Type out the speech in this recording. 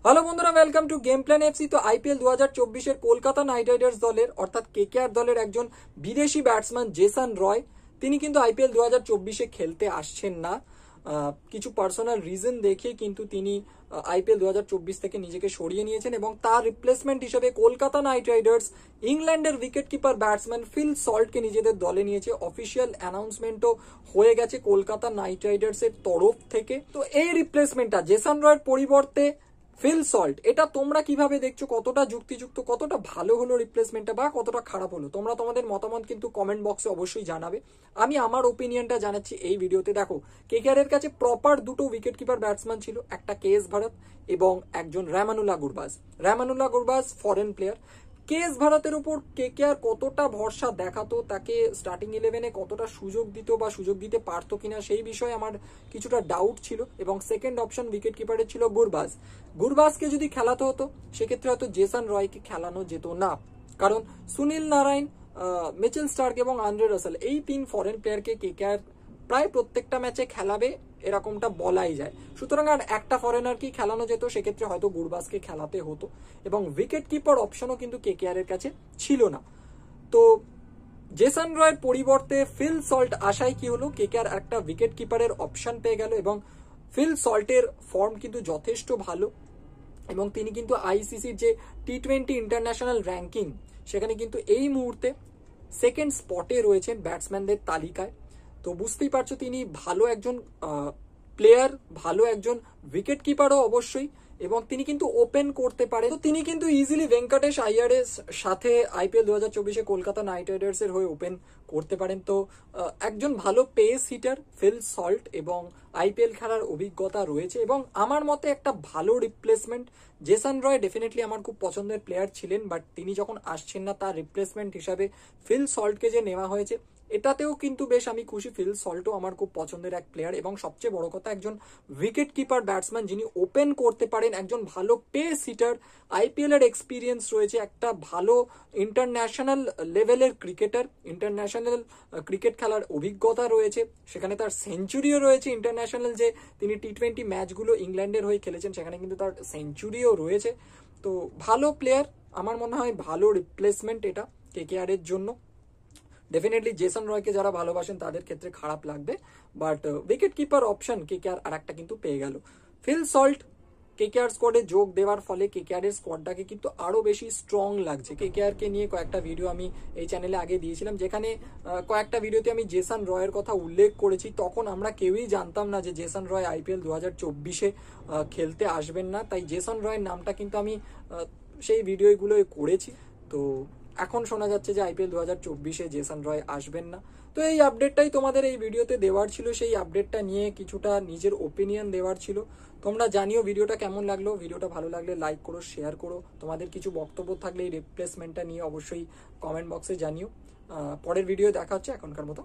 Hello বন্ধুরা, welcome to game plan FC. তো IPL 2024-এর Kolkata night Riders দলের অর্থাৎ কেকেআর দলের একজন বিদেশি ব্যাটসম্যান জেসন রয় তিনি কিন্তু আইপিএল 2024-এ খেলতে আসছেন না। কিছু পার্সোনাল রিজন দেখে কিন্তু তিনি আইপিএল 2024 থেকে নিজেকে সরিয়ে নিয়েছেন এবং তার রিপ্লেসমেন্ট হিসেবে কলকাতা নাইট রাইডার্স ইংল্যান্ডের উইকেট কিপার ব্যাটসম্যান ফিল সল্টকে নিজেদের দলে নিয়েছে। অফিসিয়াল অ্যানাউন্সমেন্টও হয়ে গেছে কলকাতা নাইট রাইডার্স এর তরফ থেকে। তো এই রিপ্লেসমেন্টটা জেসন রয়ের পরিবর্তে ফিল সল্ট, এটা তোমরা কিভাবে দেখছো? কতটা যুক্তিযুক্ত, কতটা ভালো হলো রিপ্লেসমেন্টটা বা কতটা খারাপ হলো? তোমরা তোমাদের মতামত কিন্তু কমেন্ট বক্সে অবশ্যই জানাবে। আমি আমার ওপিনিয়নটা জানাচ্ছি এই ভিডিওতে। দেখো, কেকেআর এর কাছে প্রপার দুটো উইকেট কিপার ব্যাটসম্যান ছিল, একটা কেএস ভারত এবং একজন Rahmanullah Gurbaz. Rahmanullah Gurbaz foreign player. KS ভারতের উপর কেকেআর কতটা ভরসা দেখাতো, তাকে স্টার্টিং 11-এ কতটা সুযোগ দিত বা সুযোগ দিতে পারতো কিনা সেই বিষয়ে আমার কিছুটা ডাউট ছিল। এবং সেকেন্ড অপশন উইকেট কিপারের ছিল গুরবাজ। গুরবাজকে যদি খেলাতে হতো সেক্ষেত্রে হয়তো জেসন রয়কে খেলানো যেত না, কারণ সুনীল নারায়ণ, মিচেল স্টার্ক এবং আন্দ্রে রাসেল এই তিন ফরেন প্লেয়ারকে কেকেআর প্রায় প্রত্যেকটা ম্যাচে খেলাবে এরকমটা বলাই যায়। সুতরাং আর একটা ফরেনারকেই খেলানো যেত, সেক্ষেত্রে হয়তো গুরবাজকে খেলাতে হতো এবং উইকেট কিপার অপশনও কিন্তু কেকেআর এর কাছে ছিল না। তো জেসন রয়ের পরিবর্তে ফিল সল্ট আসায় কি হলো, কেকেআর একটা উইকেট কিপারের অপশন পেয়ে গেল এবং ফিল সল্টের ফর্ম কিন্তু যথেষ্ট ভালো এবং তিনি কিন্তু আইসিসির যে টি20 ইন্টারন্যাশনাল র্যাঙ্কিং সেখানে কিন্তু এই মুহূর্তে সেকেন্ড স্পটে রয়েছেন ব্যাটসম্যানদের তালিকায়। তো বুঝতেই পারছো তিনি ভালো একজন প্লেয়ার, ভালো একজন উইকেট কিপারও অবশ্যই, এবং তিনি কিন্তু ওপেন করতে পারেন। তো তিনি কিন্তু ইজিলি ভেঙ্কটেশ আইয়ারের সাথে আইপিএল 2024-এ কলকাতা নাইট রাইডার্স এর হয়ে ওপেন করতে পারেন। তো একজন ভালো পেস হিটার ফিল সল্ট এবং আইপিএল খেলার অভিজ্ঞতা রয়েছে এবং আমার মতে একটা ভালো রিপ্লেসমেন্ট। জেসন রয় ডেফিনেটলি আমার খুব পছন্দের প্লেয়ার ছিলেন, বাট তিনি যখন আসছেন না তার রিপ্লেসমেন্ট হিসাবে ফিল সল্টকে যে নেওয়া হয়েছে এটাতেও কিন্তু বেশ আমি খুশি। ফিল সল্টও আমার খুব পছন্দের এক প্লেয়ার এবং সবচেয়ে বড় কথা একজন উইকেট কিপার ব্যাটসম্যান যিনি ওপেন করতে পারেন, একজন ভালো পেস হিটার, আইপিএল এর এক্সপিরিয়েন্স রয়েছে, একটা ভালো ইন্টারন্যাশনাল লেভেলের ক্রিকেটার, ইন্টারন্যাশনাল ক্রিকেট খেলার অভিজ্ঞতা রয়েছে, সেখানে তার সেঞ্চুরিও রয়েছে। ইন্টারন্যাশনাল যে তিনি টি20 ম্যাচগুলো ইংল্যান্ডের হয়ে খেলেছেন সেখানে কিন্তু তার সেঞ্চুরিও রয়েছে। তো ভালো প্লেয়ার, আমার মনে হয় ভালো রিপ্লেসমেন্ট এটা কেকেআর এর জন্য। ডেফিনেটলি জেসন রয়কে যারা ভালোবাসেন তাদের ক্ষেত্রে খারাপ লাগবে, but wicket keeper option KKR আর একটা কিন্তু পেয়ে গেল। ফিল সল্ট কেকেআর স্কোয়াডে যোগ দেওয়ার ফলে কেকেআর এর স্কোয়াডটাকে কিন্তু আরো বেশি স্ট্রং লাগছে। কেকেআর কে নিয়ে কয়েকটা ভিডিও আমি এই চ্যানেলে আগে দিয়েছিলাম, যেখানে কয়েকটা ভিডিওতে আমি জেসন রয়ের কথা উল্লেখ করেছি। তখন আমরা কেউই জানতাম না যে জেসন রয় আইপিএল 2024-এ খেলতে আসবেন না, তাই জেসন রয়ের নামটা কিন্তু আমি সেই ভিডিওগুলো করেছি। তো এখন শোনা যাচ্ছে যে আইপিএল 2024-এ জেসন রয় আসবেন না। তো এই আপডেটটাই তোমাদের এই ভিডিওতে দেওয়ার ছিল, সেই আপডেটটা নিয়ে কিছুটা নিজের ওপিনিয়ন দেওয়ার ছিল। তোমরা জানিও ভিডিওটা কেমন লাগলো। ভিডিওটা ভালো লাগলে লাইক করো, শেয়ার করো। তোমাদের কিছু বক্তব্য থাকলে এই রিপ্লেসমেন্টটা নিয়ে অবশ্যই কমেন্ট বক্সে জানিও। পরের ভিডিও দেখা হচ্ছে, এখনকার মতো